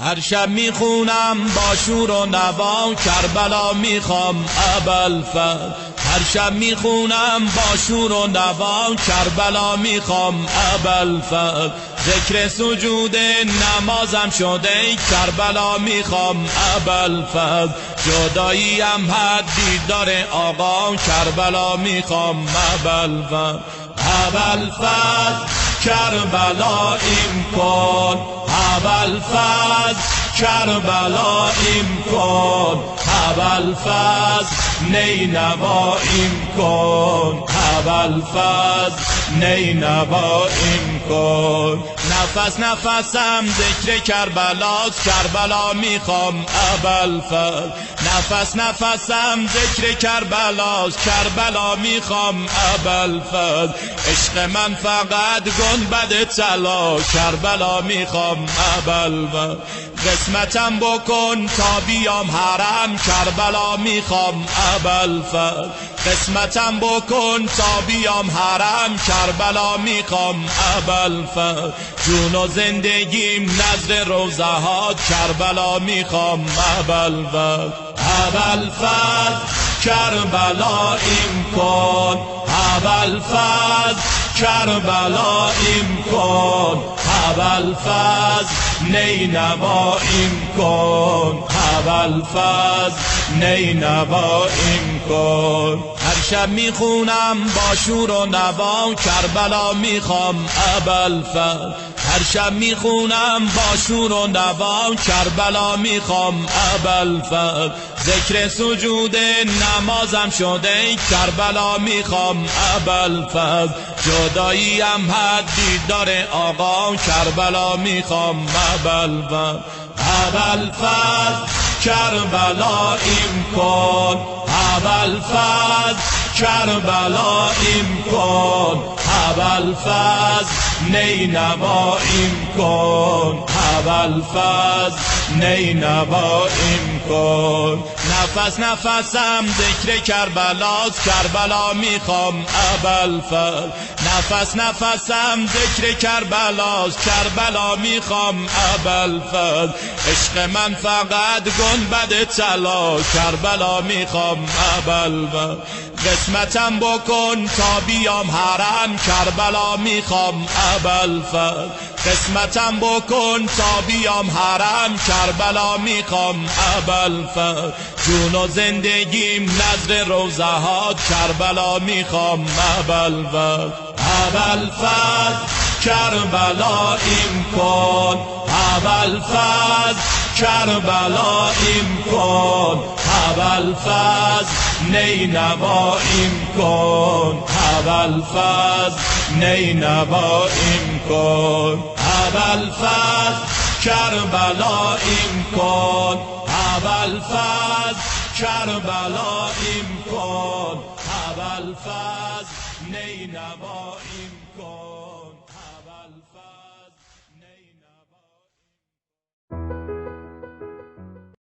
هر شب میخونم با شور و نوا کربلا میخوام ابوالفضل. هر شب میخونم با شور و نوا کربلا میخوام ابوالفضل. ذکر سجود نمازم شده کربلا میخوام ابوالفضل. جداییم حد دیدار آقا کربلا میخوام ابوالفضل. ابوالفضل کربلاییم کن، ابوالفضل کربلاییم کن، ابوالفضل نینواییم کن، ابوالفضل نینواییم کن. نفس نفسم ذکر کربلاست، کربلا میخوام ابوالفضل. نفس نفسم ذکر کربلاست، کربلا میخوام ابوالفضل. عشق من فقط گنبد طلا، کربلا میخوام ابوالفضل. قسمتم بکن تا بیام حرم، کربلا میخوام ابوالفضل. قسمتم بکن تا بیام حرم، کربلا میخوام ابوالفضل. جون و زندگیم نظر روزه ها، کربلا میخوام ابوالفضل. ابوالفضل کربلاییم کن، ابوالفضل کربلاییم کن، ابوالفضل نینواییم کن، ابوالفضل نینواییم کن. هر شب میخونم با شور و نوا کربلا میخوام ابوالفضل. هر شب میخونم با شور و نوا کربلا میخوام ابوالفضل. ذکر سجود نمازم شده کربلا میخوام ابوالفضل. جداییم حد دیدار آقا کربلا میخوام ابوالفضل. ابوالفضل کربلاییم کن، ابوالفضل کربلاییم کن، ابوالفضل نینواییم کن، ابوالفضل نینواییم کن. نفس نفسم ذکر کربلاست، کربلا میخوام ابوالفضل. نفس نفسم ذکر کربلاست، کربلا میخوام ابوالفضل. عشق من فقط گنبد طلا، کربلا میخوام ابوالفضل. قسمتم بکن تا بیام حرم، کربلا میخوام ابوالفضل. قسمتم بکن تا بیام حرم، کربلا میخوام ابوالفضل. جون و زندگیم نظر روزه ها، کربلا میخوام ابوالفضل. ابوالفضل کربلاییم کن، ابوالفضل کربلاییم کن، ابوالفضل نینواییم کن، ابوالفضل نینواییم کن. ابوالفضل کربلاییم کن، ابوالفضل کربلاییم کن، ابوالفضل نینواییم کن، ابوالفضل